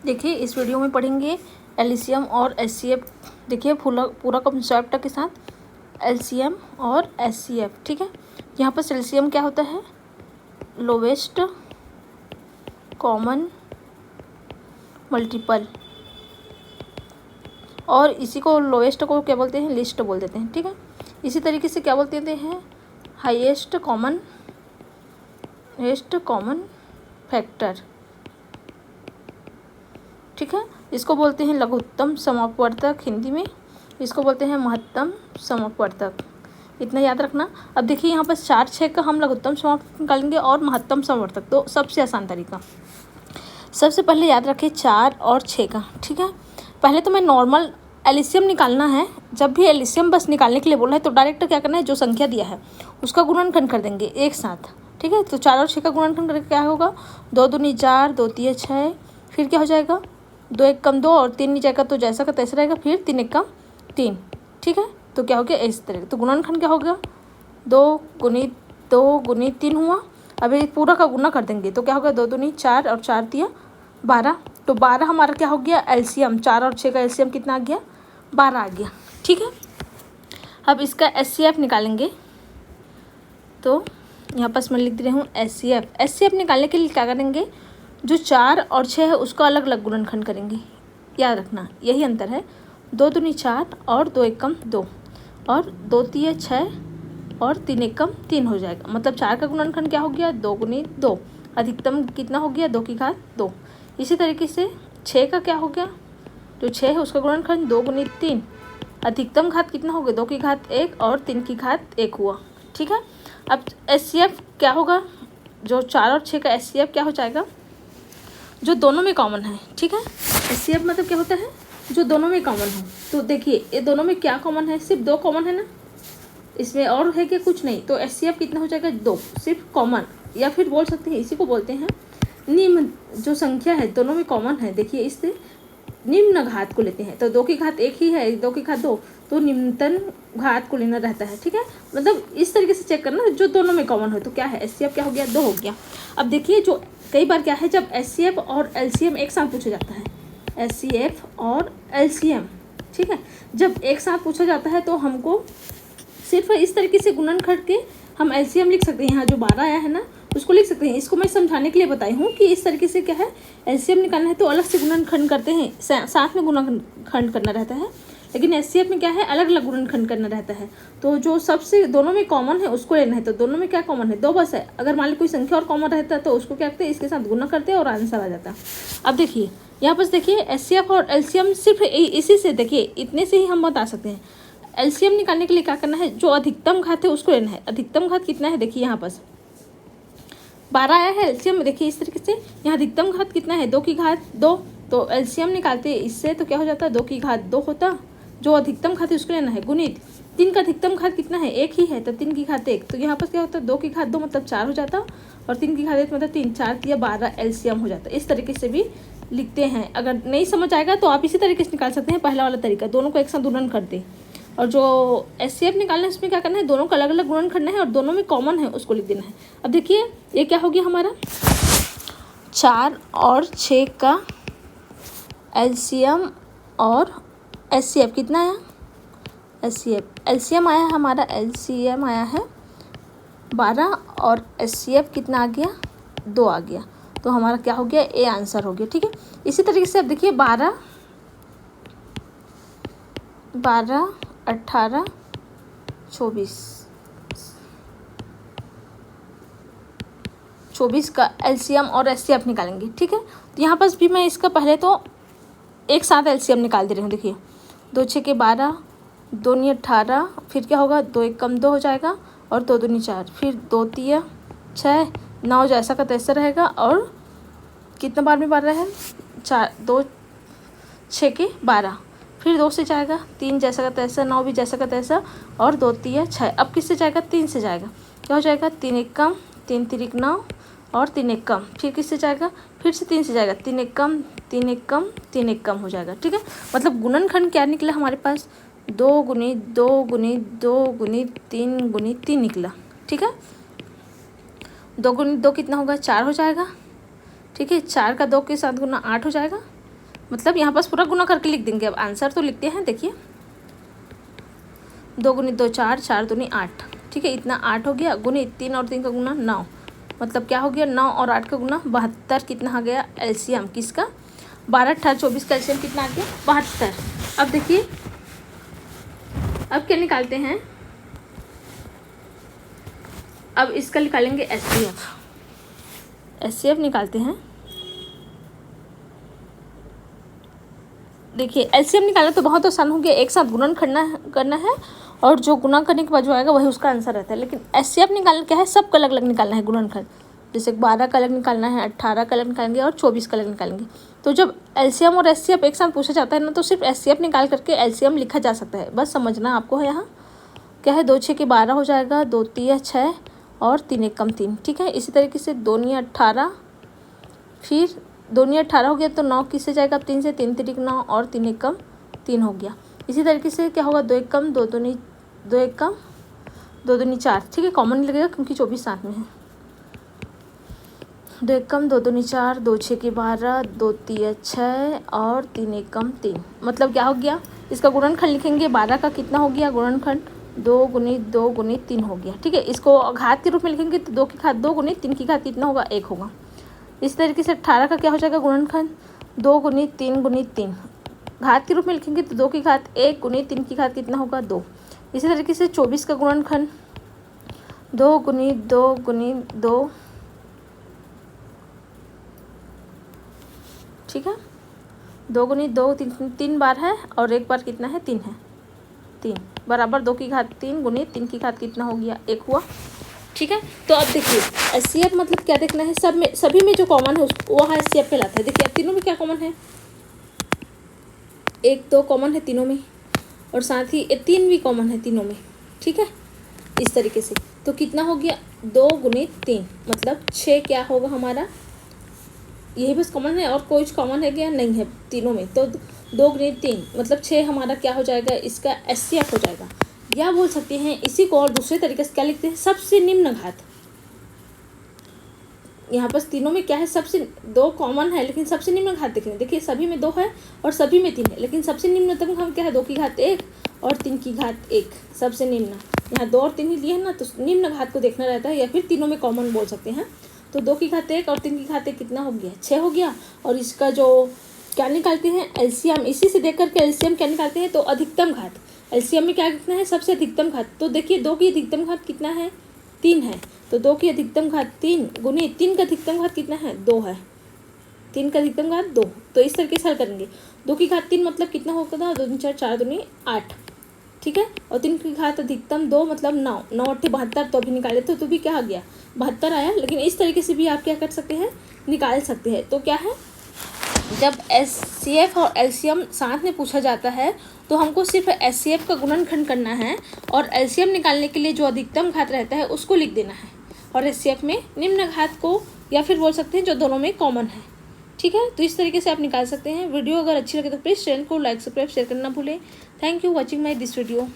देखिए इस वीडियो में पढ़ेंगे एलसीएम और एचसीएफ। देखिए पूरा कंसेप्ट के साथ एलसीएम और एचसीएफ। ठीक है, यहाँ पर एलसीएम क्या होता है? लोवेस्ट कॉमन मल्टीपल, और इसी को लोवेस्ट को क्या बोलते हैं? लिस्ट बोल देते हैं। ठीक है, इसी तरीके से क्या बोलते हैं? Highest common factor. ठीक है, इसको बोलते हैं लघुत्तम समवर्तक हिंदी में, इसको बोलते हैं महत्तम समवर्तक। इतना याद रखना। अब देखिए यहाँ पर 4 6 का हम लघुत्तम समवर्तक निकालेंगे और महत्तम समवर्तक। तो सबसे आसान तरीका, सबसे पहले याद रखें 4 और 6 का। ठीक है, पहले तो मैं नॉर्मल एलसीएम निकालना है। जब भी एलसीएम बस निकालने के लिए बोला है तो डायरेक्ट क्या करना है? जो संख्या दिया है उसका गुणनखंड कर देंगे एक साथ। ठीक है, तो 4 और 6 का गुणनखंड करके क्या होगा? 2 दूनी 4, 2 तिया 6, फिर क्या हो जाएगा? 2 एक कम 2 और 3 नहीं जाएगा तो जैसा का तैसा रहेगा, फिर 3 एक कम 3। ठीक है, तो क्या हो गया? इस तरह। तो गुणनखंड क्या हो गया? 2 गुनी 3 हुआ। अभी पूरा का गुना कर देंगे तो क्या होगा? 2 दूनी 4 और 4 तिया 12। तो 12 हमारा क्या हो गया? एलसीएम। 4 और 6 का एलसीएम कितना आ गया? 12 आ गया। ठीक है, अब इसका एचसीएफ निकालेंगे। तो यहाँ पास मैं लिख दे रही हूँ एचसीएफ। एचसीएफ निकालने के लिए क्या करेंगे? जो 4 और 6 है उसका अलग अलग गुणनखंड करेंगे। याद रखना यही अंतर है। 2 दूनी 4 और 2 एक कम 2 और 2 तिया 6 और 3 एक कम 3 हो जाएगा। मतलब 4 का गुणनखंड क्या हो गया? 2 गुनी 2। अधिकतम कितना हो गया? 2 की घात 2। इसी तरीके से 6 का क्या हो गया? जो 6 है उसका गुणनखंड 2 गुनी 3। अधिकतम घात कितना हो गया? 2 की घात 1 और 3 की घात 1 हुआ। ठीक है, अब एचसीएफ क्या होगा? जो 4 और 6 का एचसीएफ क्या हो जाएगा? जो दोनों में कॉमन है। ठीक है, एचसीएफ मतलब क्या होता है? जो दोनों में कॉमन हो। तो देखिए ये दोनों में क्या कॉमन है? सिर्फ 2 कॉमन है ना, इसमें और है क्या? कुछ नहीं। तो एचसीएफ कितना हो जाएगा? 2, सिर्फ कॉमन। या फिर बोल सकते हैं, इसी को बोलते हैं निम्न। जो संख्या है दोनों में कॉमन है, देखिए इससे निम्न घात को लेते हैं। तो 2 की घात 1 ही है, 2 की घात 2, तो निम्नतम घात को लेना रहता है। ठीक है, मतलब इस तरीके से चेक करना जो दोनों में कॉमन हो। तो क्या है? एचसीएफ क्या हो गया? 2 हो गया। अब देखिए जो कई बार क्या है, जब एचसीएफ और एलसीएम एक साथ पूछा जाता है, एचसीएफ और एलसीएम, ठीक है, जब एक साथ पूछा जाता है तो हमको सिर्फ इस तरीके से गुणनखंड के हम एलसीएम लिख सकते हैं। यहाँ जो 12 आया है ना उसको लिख सकते हैं। इसको मैं समझाने के लिए बताई हूँ कि इस तरीके से क्या है, एलसीएम निकालना है तो अलग से गुणनखंड करते हैं, साथ में गुणनखंड करना रहता है। लेकिन एचसीएफ में क्या है? अलग अलग गुणनखंड करना रहता है। तो जो सबसे दोनों में कॉमन है उसको लेना है। तो दोनों में क्या कॉमन है? 2 बस है। अगर मान ली कोई संख्या और कॉमन रहता है तो उसको क्या करते हैं? इसके साथ गुना करते हैं और आंसर आ जाता है। अब देखिए यहाँ पर देखिए एचसीएफ और एलसीएम सिर्फ इसी से, देखिए इतने से ही हम बता सकते हैं। एलसीएम निकालने के लिए क्या करना है? जो अधिकतम घात है उसको लेना है। अधिकतम घात कितना है? देखिए यहाँ पास 12 आया है एलसीएम में। देखिए इस तरीके से यहाँ अधिकतम घात कितना है? 2 की घात 2। तो एलसीएम निकालते हैं इससे तो क्या हो जाता है? 2 की घात 2 होता। जो अधिकतम घात है उसको लेना है गुणित 3 का अधिकतम घात कितना है? 1 ही है, तो 3 की घात 1। तो यहाँ पर क्या होता है? 2 की घात 2 मतलब 4 हो जाता, और 3 की घात 1 मतलब 3, 4 या 12 एलसीएम हो जाता है। इस तरीके से भी लिखते हैं। अगर नहीं समझ आएगा तो आप इसी तरीके से निकाल सकते हैं। पहला वाला तरीका, दोनों को एक साथ गुणन कर दे। और जो एचसीएफ निकालना है उसमें क्या करना है? दोनों का अलग अलग गुणन करना है और दोनों में कॉमन है उसको लिख देना है। अब देखिए ये क्या हो गया हमारा? 4 और 6 का एलसीएम और एचसीएफ कितना आया? एलसीएम आया है हमारा, एलसीएम आया है 12 और एचसीएफ कितना आ गया? 2 आ गया। तो हमारा क्या हो गया? ए आंसर हो गया। ठीक है, इसी तरीके से अब देखिए 12 18 24 का एलसीएम और एचसीएफ निकालेंगे। ठीक है, तो यहाँ पास भी मैं इसका पहले तो एक साथ एलसीएम निकाल दे रही हूँ। देखिए 2 6 के 12, 2 नहीं 18, फिर क्या होगा? 2 एक कम 2 हो जाएगा और 2 दूनी 4, फिर 2 तिया 6, 9 जैसा का तैसा रहेगा। और कितना बार में 12 है? 4, 2 6 के 12, फिर 2 से जाएगा 3 जैसा का तैसा, 9 भी जैसा का तैसा, और 2 तिया 6। अब किससे जाएगा? 3 से जाएगा। क्या हो जाएगा? 3 एक कम 3 तिरिक 9 और 3 एक कम, फिर किससे जाएगा? फिर से 3 से जाएगा। 3 एक कम 3 एक कम 3 एक कम हो जाएगा। ठीक है, मतलब गुणनखंड क्या निकला हमारे पास? 2 गुनी 2 गुनी 2 गुनी 3 निकला। ठीक है, 2 गुनी 2 कितना होगा? 4 हो जाएगा। ठीक है, 4 का 2 के साथ गुना 8 हो जाएगा। मतलब यहाँ पास पूरा गुना करके लिख देंगे। अब आंसर तो लिखते हैं, देखिए 2 गुनी 2 4, 4 दूनी 8, ठीक है, इतना 8 हो गया। गुनी 3 और 3 का गुना 9, मतलब क्या हो गया 9 और 8 का गुना 72। कितना आ गया एलसीएम किसका, 12 18 24 का एलसीएम कितना आ गया 72। अब देखिए अब क्या निकालते हैं, अब इसका निकालेंगे एचसीएफ। एचसीएफ निकालते हैं। देखिए एलसीएम निकालना तो बहुत आसान हो गया, एक साथ गुणन करना है और जो गुणा करने के बाद जो आएगा वही उसका आंसर रहता है। लेकिन एचसीएफ निकालना क्या है, सब का अलग अलग निकालना है गुणनखंड। जैसे 12 का अलग निकालना है, 18 का अलग निकालेंगे और 24 का अलग निकालेंगे। तो जब एलसीएम और एचसीएफ एक साथ पूछा जाता है ना, तो सिर्फ एचसीएफ निकाल करके एलसीएम लिखा जा सकता है, बस समझना आपको है। यहाँ क्या है 2 6 के 12 हो जाएगा, 2 3 6 और 3 1 कम 3, ठीक है। इसी तरीके से 2 9 18, फिर 2 9 18 हो गया तो 9 किससे जाएगा, अब 3 से, 3 3 9 और 3 1 कम 3 हो गया। इसी तरीके से क्या होगा 2 1 कम 2 2 2 1 कम 2 2 4, ठीक है, कॉमन लगेगा क्योंकि 24 साथ में है। 2 1 कम 2 2 4, 2 6 के 12, 2 3 6 और 3 1 कम 3, मतलब क्या हो गया, इसका गुणनखंड लिखेंगे 12 का कितना हो गया गुणनखंड 2 गुनी 2 गुनी 3 हो गया, ठीक है। इसको घात के रूप में लिखेंगे तो 2 की घात 2 गुनी 3 की घात कितना होगा 1 होगा। इस तरीके से 18 का क्या हो जाएगा गुणनखंड 2 गुनी 3, घात के रूप में लिखेंगे तो 2 की घात 1 गुनी 3 की घात कितना होगा 2। इसी तरीके से 24 का गुणनखंड 2 गुनी 2, ठीक है, 2 गुनी 2 तीन बार है और एक बार कितना है 3 है, 3 बराबर 2 की घात 3 गुनी 3 की घात कितना हो गया 1 हुआ, ठीक है। तो अब देखिए एचसीएफ मतलब क्या देखना है, सभी में जो कॉमन है वो एचसीएफ कहलाता है। देखिए अब तीनों में क्या कॉमन है, 1 2 कॉमन है तीनों में और साथ ही 3 भी कॉमन है तीनों में, ठीक है। इस तरीके से तो कितना हो गया 2 गुनी 3, मतलब 6 क्या होगा हमारा, यही बस कॉमन है और कोई कॉमन है क्या नहीं है तीनों में। तो 2 गुनी 3 मतलब 6 हमारा क्या हो जाएगा, इसका एचसीएफ हो जाएगा। या बोल सकते हैं इसी को और दूसरे तरीके से क्या लिखते हैं, सबसे निम्न घात। यहाँ पर तीनों में क्या है, सबसे 2 कॉमन है लेकिन सबसे निम्न घात देखेंगे। देखिए सभी में 2 है और सभी में 3 है, लेकिन सबसे निम्नतम हम क्या है 2 की घात 1 और 3 की घात 1, सबसे निम्न। यहाँ 2 और 3 ही लिए हैं ना, तो निम्न घात को देखना रहता है या फिर तीनों में कॉमन बोल सकते हैं। तो 2 की घात 1 और 3 की घात 1 कितना हो गया 6 हो गया। और इसका जो क्या निकालते हैं एलसीएम, इसी से देख करके एलसीएम क्या निकालते हैं, तो अधिकतम घात। एलसीएम में क्या लिखना है, सबसे अधिकतम घात। तो देखिए 2 की अधिकतम घात कितना है 3 है, तो 2 की अधिकतम घात 3 गुनी 3 का अधिकतम घात कितना है 2 है, 3 का अधिकतम घात 2। तो इस तरीके से हल करेंगे। 2 की घात 3 मतलब कितना होगा 2 3 4 4 दूनी 8, ठीक है। और 3 की घात अधिकतम 2 मतलब 9 9 8 72, तो अभी निकाले तो भी क्या आ गया 72 आया। लेकिन इस तरीके से भी आप क्या कर सकते हैं निकाल सकते हैं। तो क्या है जब एचसीएफ और एलसीएम साथ में पूछा जाता है तो हमको सिर्फ एचसीएफ का गुणनखंड करना है और एलसीएम निकालने के लिए जो अधिकतम घात रहता है उसको लिख देना है, और एचसीएफ में निम्न घात को या फिर बोल सकते हैं जो दोनों में कॉमन है, ठीक है। तो इस तरीके से आप निकाल सकते हैं। वीडियो अगर अच्छी लगे तो प्लीज़ चैनल को लाइक सब्सक्राइब शेयर करना भूलें। Thank you watching my this video.